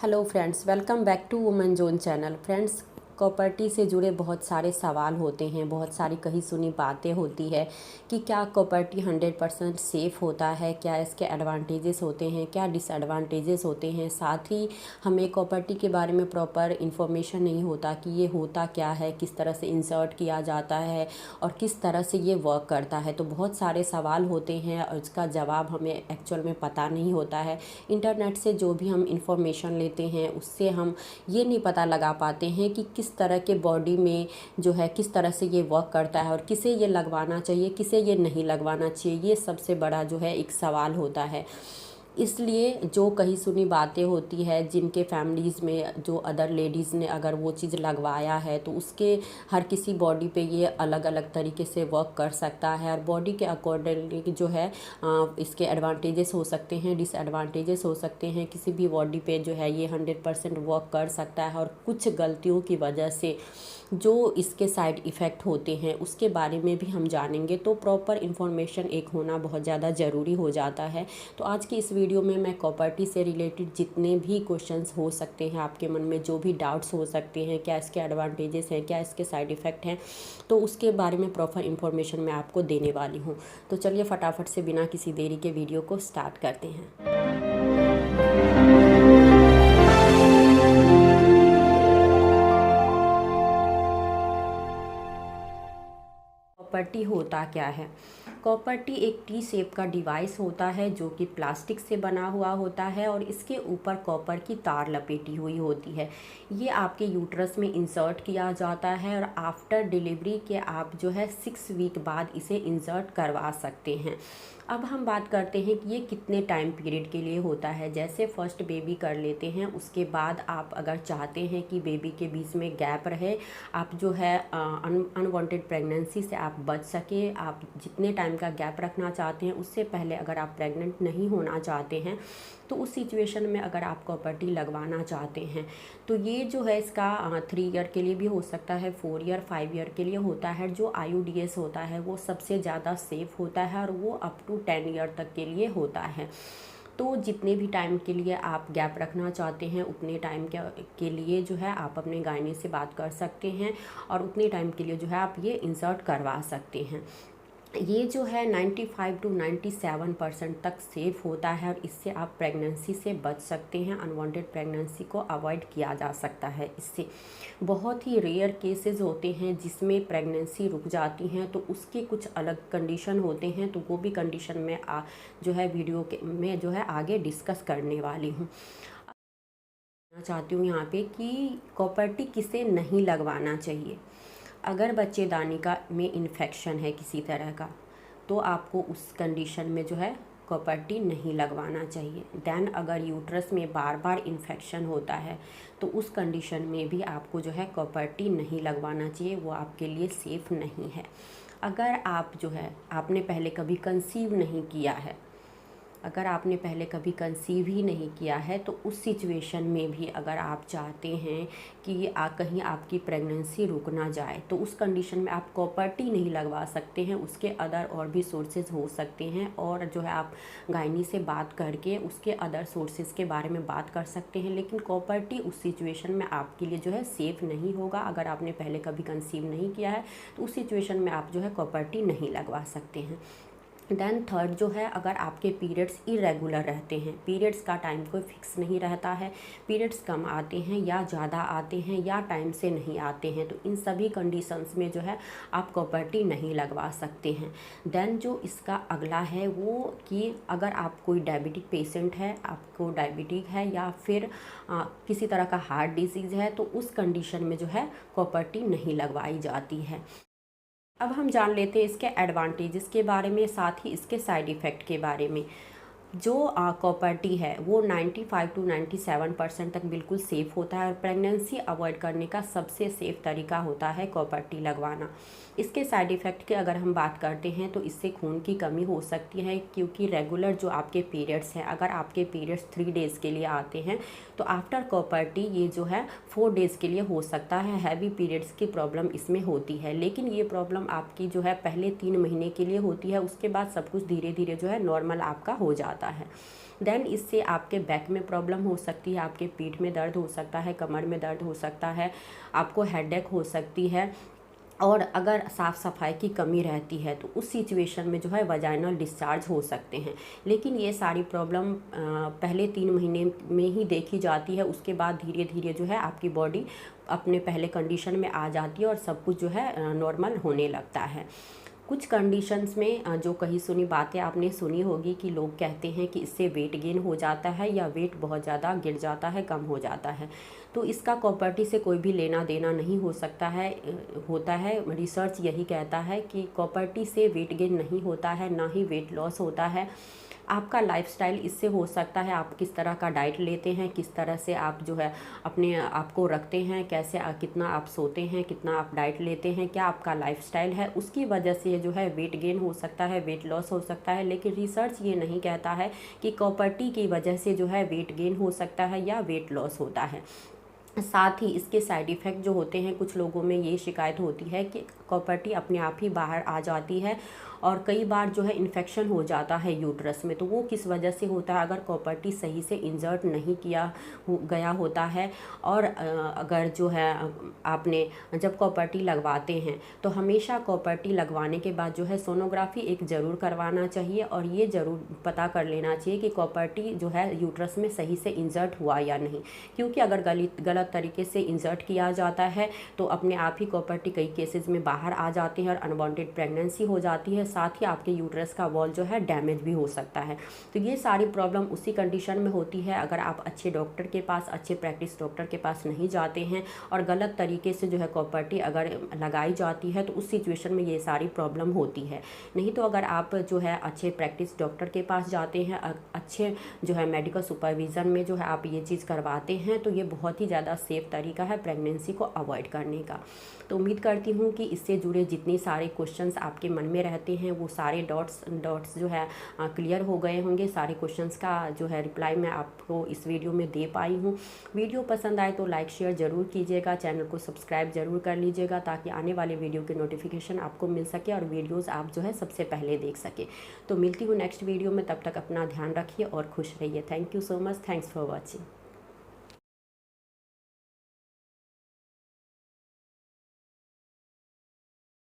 Hello friends, welcome back to women zone channel. Friends, property से जुड़े बहुत सारे सवाल होते हैं, बहुत सारी कही सुनी बातें होती है कि क्या प्रॉपर्टी 100% सेफ़ होता है, क्या इसके एडवांटेजेस होते हैं, क्या डिसएडवांटेजेस होते हैं। साथ ही हमें प्रॉपर्टी के बारे में प्रॉपर इन्फॉर्मेशन नहीं होता कि ये होता क्या है, किस तरह से इंसर्ट किया जाता है और किस तरह से ये वर्क करता है। तो बहुत सारे सवाल होते हैं और उसका जवाब हमें एक्चुअल में पता नहीं होता है। इंटरनेट से जो भी हम इंफॉर्मेशन लेते हैं उससे हम ये नहीं पता लगा पाते हैं कि किस तरह के बॉडी में जो है किस तरह से ये वर्क करता है और किसे ये लगवाना चाहिए, किसे ये नहीं लगवाना चाहिए। ये सबसे बड़ा जो है एक सवाल होता है। इसलिए जो कही सुनी बातें होती है, जिनके फैमिलीज़ में जो अदर लेडीज़ ने अगर वो चीज़ लगवाया है तो उसके हर किसी बॉडी पे ये अलग अलग तरीके से वर्क कर सकता है और बॉडी के अकॉर्डिंगली जो है इसके एडवांटेजेस हो सकते हैं, डिसएडवांटेजेस हो सकते हैं। किसी भी बॉडी पे जो है ये 100% वर्क कर सकता है और कुछ गलतियों की वजह से जो इसके साइड इफ़ेक्ट होते हैं उसके बारे में भी हम जानेंगे। तो प्रॉपर इन्फॉर्मेशन एक होना बहुत ज़्यादा ज़रूरी हो जाता है। तो आज की इस वीडियो में मैं प्रॉपर्टी से रिलेटेड जितने भी क्वेश्चंस हो सकते हैं, आपके मन में जो भी डाउट्स हो सकते हैं, क्या इसके एडवांटेजेस हैं, क्या इसके साइड इफ़ेक्ट हैं, तो उसके बारे में प्रॉपर इन्फॉर्मेशन मैं आपको देने वाली हूँ। तो चलिए फटाफट से बिना किसी देरी के वीडियो को स्टार्ट करते हैं। कॉपर्टी होता क्या है? कॉपर्टी एक टी शेप का डिवाइस होता है जो कि प्लास्टिक से बना हुआ होता है और इसके ऊपर कॉपर की तार लपेटी हुई होती है। ये आपके यूट्रस में इंसर्ट किया जाता है और आफ्टर डिलीवरी के आप जो है 6 वीक बाद इसे इंसर्ट करवा सकते हैं। अब हम बात करते हैं कि ये कितने टाइम पीरियड के लिए होता है। जैसे फर्स्ट बेबी कर लेते हैं, उसके बाद आप अगर चाहते हैं कि बेबी के बीच में गैप रहे, आप जो है अनवांटेड प्रेगनेंसी से आप बच सके, आप जितने टाइम का गैप रखना चाहते हैं उससे पहले अगर आप प्रेग्नेंट नहीं होना चाहते हैं तो उस सिचुएशन में अगर आप प्रॉपर्टी लगवाना चाहते हैं तो ये जो है इसका 3 ईयर के लिए भी हो सकता है, 4 ईयर 5 ईयर के लिए होता है। जो IUDs होता है वो सबसे ज़्यादा सेफ़ होता है और वो अप टू 10 ईयर तक के लिए होता है। तो जितने भी टाइम के लिए आप गैप रखना चाहते हैं उतने टाइम के लिए जो है आप अपने गायनी से बात कर सकते हैं और उतने टाइम के लिए जो है आप ये इंसर्ट करवा सकते हैं। ये जो है 95 to 97% तक सेफ़ होता है और इससे आप प्रेगनेंसी से बच सकते हैं। अनवांटेड प्रेगनेंसी को अवॉइड किया जा सकता है इससे। बहुत ही रेयर केसेस होते हैं जिसमें प्रेगनेंसी रुक जाती हैं तो उसके कुछ अलग कंडीशन होते हैं, तो वो भी कंडीशन में जो है वीडियो के में जो है आगे डिस्कस करने वाली हूँ। चाहती हूँ यहाँ पे कि प्रॉपर्टी किसे नहीं लगवाना चाहिए। अगर बच्चेदानी का में इन्फेक्शन है किसी तरह का तो आपको उस कंडीशन में जो है प्रॉपर्टी नहीं लगवाना चाहिए। दैन अगर यूट्रस में बार बार इन्फेक्शन होता है तो उस कंडीशन में भी आपको जो है प्रॉपर्टी नहीं लगवाना चाहिए, वो आपके लिए सेफ़ नहीं है। अगर आप जो है आपने पहले कभी कंसीव नहीं किया है, अगर आपने पहले कभी कंसीव ही नहीं किया है तो उस सिचुएशन में भी अगर आप चाहते हैं कि कहीं आपकी प्रेगनेंसी रुक ना जाए तो उस कंडीशन में आप प्रॉपर्टी नहीं लगवा सकते हैं। उसके अदर और भी सोर्सेज हो सकते हैं और जो है आप गायनी से बात करके उसके अदर सोर्सेज के बारे में बात कर सकते हैं, लेकिन प्रॉपर्टी उस सिचुएशन में आपके लिए जो है सेफ़ नहीं होगा। अगर आपने पहले कभी कंसीव नहीं किया है तो उस सिचुएशन में आप जो है प्रॉपर्टी नहीं लगवा सकते हैं। दैन थर्ड जो है, अगर आपके पीरियड्स इरेगुलर रहते हैं, पीरियड्स का टाइम कोई फिक्स नहीं रहता है, पीरियड्स कम आते हैं या ज़्यादा आते हैं या टाइम से नहीं आते हैं, तो इन सभी कंडीशंस में जो है आप प्रॉपर्टी नहीं लगवा सकते हैं। दैन जो इसका अगला है वो कि अगर आप कोई डायबिटिक पेशेंट है, आपको डायबिटिक है या फिर किसी तरह का हार्ट डिजीज़ है तो उस कंडीशन में जो है प्रॉपर्टी नहीं लगवाई जाती है। अब हम जान लेते हैं इसके एडवांटेजेस के बारे में, साथ ही इसके साइड इफ़ेक्ट के बारे में। जो प्रॉपर्टी है वो 95 to 97% तक बिल्कुल सेफ़ होता है और प्रेगनेंसी अवॉइड करने का सबसे सेफ़ तरीका होता है प्रॉपर्टी लगवाना। इसके साइड इफ़ेक्ट की अगर हम बात करते हैं तो इससे खून की कमी हो सकती है, क्योंकि रेगुलर जो आपके पीरियड्स हैं, अगर आपके पीरियड्स 3 डेज़ के लिए आते हैं तो आफ्टर प्रॉपर्टी ये जो है 4 डेज़ के लिए हो सकता है। हैवी पीरियड्स की प्रॉब्लम इसमें होती है, लेकिन ये प्रॉब्लम आपकी जो है पहले 3 महीने के लिए होती है, उसके बाद सब कुछ धीरे धीरे जो है नॉर्मल आपका हो जाता है। देन इससे आपके बैक में प्रॉब्लम हो सकती है, आपके पीठ में दर्द हो सकता है, कमर में दर्द हो सकता है, आपको हेडेक हो सकती है। और अगर साफ़ सफाई की कमी रहती है तो उस सिचुएशन में जो है वजाइनल डिस्चार्ज हो सकते हैं। लेकिन ये सारी प्रॉब्लम पहले 3 महीने में ही देखी जाती है, उसके बाद धीरे धीरे जो है आपकी बॉडी अपने पहले कंडीशन में आ जाती है और सब कुछ जो है नॉर्मल होने लगता है। कुछ कंडीशंस में जो कही सुनी बातें आपने सुनी होगी कि लोग कहते हैं कि इससे वेट गेन हो जाता है या वेट बहुत ज़्यादा गिर जाता है, कम हो जाता है। तो इसका कॉपर्टी से कोई भी लेना देना नहीं हो सकता है, होता है। रिसर्च यही कहता है कि कॉपर्टी से वेट गेन नहीं होता है, ना ही वेट लॉस होता है। आपका लाइफस्टाइल इससे हो सकता है, आप किस तरह का डाइट लेते हैं, किस तरह से आप जो है अपने आप को रखते हैं, कैसे कितना आप सोते हैं, कितना आप डाइट लेते हैं, क्या आपका लाइफस्टाइल है, उसकी वजह से जो है वेट गेन हो सकता है, वेट लॉस हो सकता है। लेकिन रिसर्च ये नहीं कहता है कि कॉपर्टी की वजह से जो है वेट गेन हो सकता है या वेट लॉस होता है। साथ ही इसके साइड इफ़ेक्ट जो होते हैं, कुछ लोगों में ये शिकायत होती है कि कॉपर्टी अपने आप ही बाहर आ जाती है और कई बार जो है इन्फेक्शन हो जाता है यूट्रस में। तो वो किस वजह से होता है, अगर कॉपर्टी सही से इंसर्ट नहीं किया गया होता है। और अगर जो है आपने जब कॉपर्टी लगवाते हैं तो हमेशा कॉपर्टी लगवाने के बाद जो है सोनोग्राफी एक ज़रूर करवाना चाहिए और ये ज़रूर पता कर लेना चाहिए कि कॉपर्टी जो है यूट्रस में सही से इंसर्ट हुआ या नहीं। क्योंकि अगर गलत तरीके से इंसर्ट किया जाता है तो अपने आप ही कॉपर्टी कई केसेस में बाहर आ जाते हैं और अनवांटेड प्रेगनेंसी हो जाती है। साथ ही आपके यूट्रस का वॉल जो है डैमेज भी हो सकता है। तो ये सारी प्रॉब्लम उसी कंडीशन में होती है अगर आप अच्छे डॉक्टर के पास, अच्छे प्रैक्टिस डॉक्टर के पास नहीं जाते हैं और गलत तरीके से जो है कॉपर्टी अगर लगाई जाती है तो उस सिचुएशन में ये सारी प्रॉब्लम होती है। नहीं तो अगर आप जो है अच्छे प्रैक्टिस डॉक्टर के पास जाते हैं, अच्छे जो है मेडिकल सुपरविज़न में जो है आप ये चीज़ करवाते हैं तो ये बहुत ही ज़्यादा सेफ़ तरीका है प्रेगनेंसी को अवॉइड करने का। तो उम्मीद करती हूँ कि इससे जुड़े जितने सारे क्वेश्चंस आपके मन में रहते हैं वो सारे डॉट्स जो है क्लियर हो गए होंगे। सारे क्वेश्चंस का जो है रिप्लाई मैं आपको इस वीडियो में दे पाई हूँ। वीडियो पसंद आए तो लाइक शेयर ज़रूर कीजिएगा, चैनल को सब्सक्राइब ज़रूर कर लीजिएगा ताकि आने वाले वीडियो के नोटिफिकेशन आपको मिल सके और वीडियोज़ आप जो है सबसे पहले देख सके। तो मिलती हूँ नेक्स्ट वीडियो में, तब तक अपना ध्यान रखिए और खुश रहिए। Thank you so much, thanks for watching.